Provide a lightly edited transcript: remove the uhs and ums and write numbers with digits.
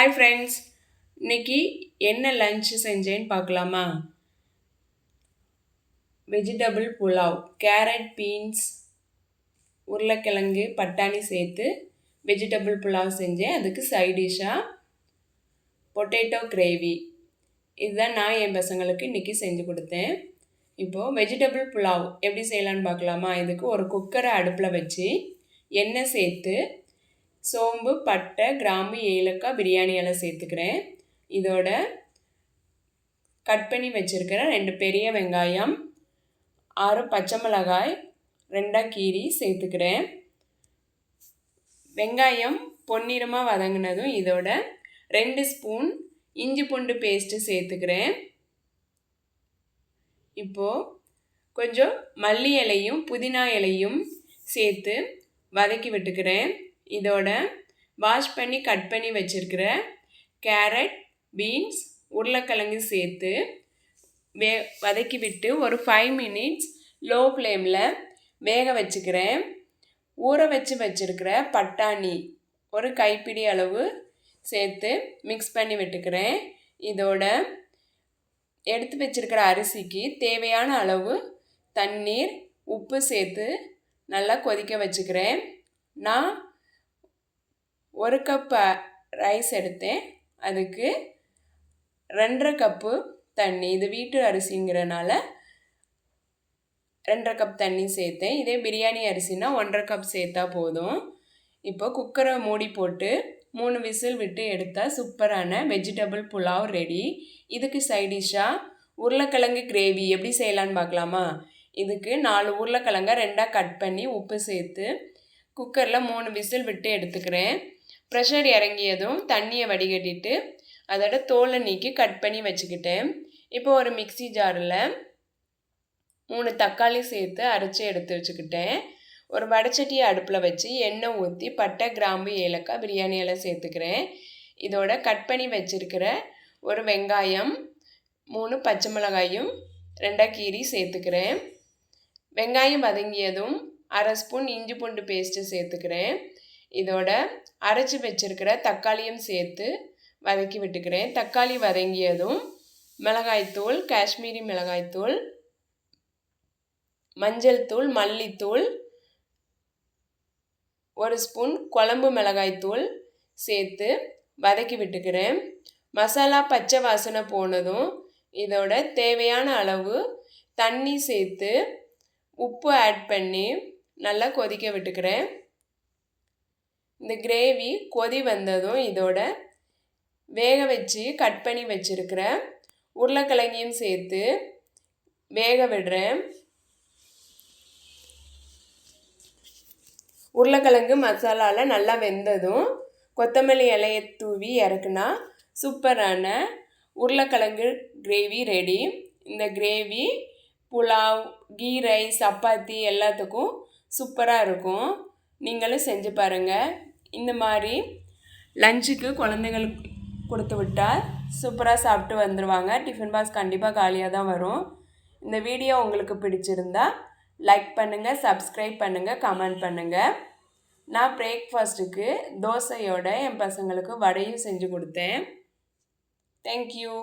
Hi friends, இன்னைக்கு என்ன lunch செஞ்சேன்னு பார்க்கலாமா? வெஜிடபிள் புலாவ், கேரட், பீன்ஸ், உருளைக்கிழங்கு, பட்டாணி சேர்த்து வெஜிடபிள் புலாவ் செஞ்சேன். அதுக்கு சைட் டிஷ்ஷாக பொட்டேட்டோ கிரேவி. இதுதான் நான் என் பசங்களுக்கு இன்றைக்கி செஞ்சு கொடுத்தேன். இப்போது வெஜிடபிள் புலாவ் எப்படி செய்யலான்னு பார்க்கலாமா? இதுக்கு ஒரு குக்கரை அடுப்பில் வச்சு எண்ணெய் சேர்த்து சோம்பு, பட்டை, கிராம்பு, ஏலக்காய், பிரியாணி இலை சேர்த்துக்கிறேன். இதோட கட் பண்ணி வச்சுருக்கிறேன் 2 பெரிய வெங்காயம், 6 பச்சை மிளகாய் 2 கீரி சேர்த்துக்கிறேன். வெங்காயம் பொன்னிறமாக வதங்கினதும் இதோட 2 ஸ்பூன் இஞ்சி பூண்டு பேஸ்ட்டு சேர்த்துக்கிறேன். இப்போது கொஞ்சம் மல்லி இலையும் புதினா இலையும் சேர்த்து வதக்கி விட்டுக்கிறேன். இதோட வாஷ் பண்ணி கட் பண்ணி வச்சுருக்கிற கேரட், பீன்ஸ், உருளைக்கிழங்கு சேர்த்து வதக்கி விட்டு ஒரு 5 மினிட்ஸ் லோ ஃப்ளேமில் வேக வச்சுக்கிறேன். ஊற வச்சுருக்கிற பட்டாணி ஒரு கைப்பிடி அளவு சேர்த்து மிக்ஸ் பண்ணி விட்டுக்கிறேன். இதோட எடுத்து வச்சுருக்கிற அரிசிக்கு தேவையான அளவு தண்ணீர், உப்பு சேர்த்து நல்லா கொதிக்க வச்சுக்கிறேன். நான் 1 கப் ரைஸ் எடுத்தேன். அதுக்கு 2.5 கப்பு தண்ணி, இது வீட்டு அரிசிங்கிறனால 2.5 கப் தண்ணி சேர்த்தேன். இதே பிரியாணி அரிசினா 1.5 கப் சேர்த்தா போதும். இப்போ குக்கரை மூடி போட்டு 3 விசில் விட்டு எடுத்தால் சூப்பரான வெஜிடபிள் புலாவ் ரெடி. இதுக்கு சைட் டிஷ்ஷாக உருளைக்கிழங்கு கிரேவி எப்படி செய்யலான்னு பார்க்கலாமா? இதுக்கு 4 உருளைக்கிழங்கை 2ஆக கட் பண்ணி உப்பு சேர்த்து குக்கரில் 3 விசில் விட்டு எடுத்துக்கிறேன். ப்ரெஷர் இறங்கியதும் தண்ணியை வடிகட்டிட்டு அதோட தோலை நீக்கி கட் பண்ணி வச்சுக்கிட்டேன். இப்போ ஒரு மிக்சி ஜாரில் 3 தக்காளி சேர்த்து அரைச்சி எடுத்து வச்சுக்கிட்டேன். ஒரு வடைச்சட்டியை அடுப்பில் வச்சு எண்ணெய் ஊற்றி பட்டை, கிராம்பு, ஏலக்காய், பிரியாணி இலை சேர்த்துக்கிறேன். இதோட கட் பண்ணி வச்சுருக்கிற ஒரு வெங்காயம், 3 பச்சை மிளகாயும் 2 கீரி சேர்த்துக்கிறேன். வெங்காயம் வதங்கியதும் 1/2 ஸ்பூன் இஞ்சி பூண்டு பேஸ்ட்டு சேர்த்துக்கிறேன். இதோட அரைச்சி வச்சுருக்கிற தக்காளியும் சேர்த்து வதக்கி விட்டுக்கிறேன். தக்காளி வதங்கியதும் மிளகாய்த்தூள், காஷ்மீரி மிளகாய்த்தூள், மஞ்சள் தூள், மல்லித்தூள், 1 ஸ்பூன் குழம்பு மிளகாய்த்தூள் சேர்த்து வதக்கி விட்டுக்கிறேன். மசாலா பச்சை வாசனை போனதும் இதோட தேவையான அளவு தண்ணி சேர்த்து உப்பு ஆட் பண்ணி நல்லா கொதிக்க விட்டுக்கிறேன். இந்த கிரேவி கொதி வந்ததும் இதோட வேக வச்சு கட் பண்ணி வச்சுருக்கிற உருளைக்கிழங்கையும் சேர்த்து வேக விடுறேன். உருளைக்கிழங்கு மசாலாவில் நல்லா வெந்ததும் கொத்தமல்லி இலையை தூவி இறக்குனா சூப்பரான உருளைக்கிழங்கு கிரேவி ரெடி. இந்த கிரேவி புலாவ், கீ ரைஸ், சப்பாத்தி எல்லாத்துக்கும் சூப்பராக இருக்கும். நீங்களும் செஞ்சு பாருங்கள். இந்த மாதிரி லஞ்சுக்கு குழந்தைங்களுக்கு கொடுத்து விட்டால் சூப்பராக சாப்பிட்டு வந்துடுவாங்க. டிஃபன் பாக்ஸ் கண்டிப்பாக காலியாக தான் வரும். இந்த வீடியோ உங்களுக்கு பிடிச்சிருந்தா லைக் பண்ணுங்கள், சப்ஸ்கிரைப் பண்ணுங்கள், கமெண்ட் பண்ணுங்கள். நான் பிரேக்ஃபாஸ்ட்டுக்கு தோசையோட என் பசங்களுக்கு வடையும் செஞ்சு கொடுத்தேன். தேங்க்யூ.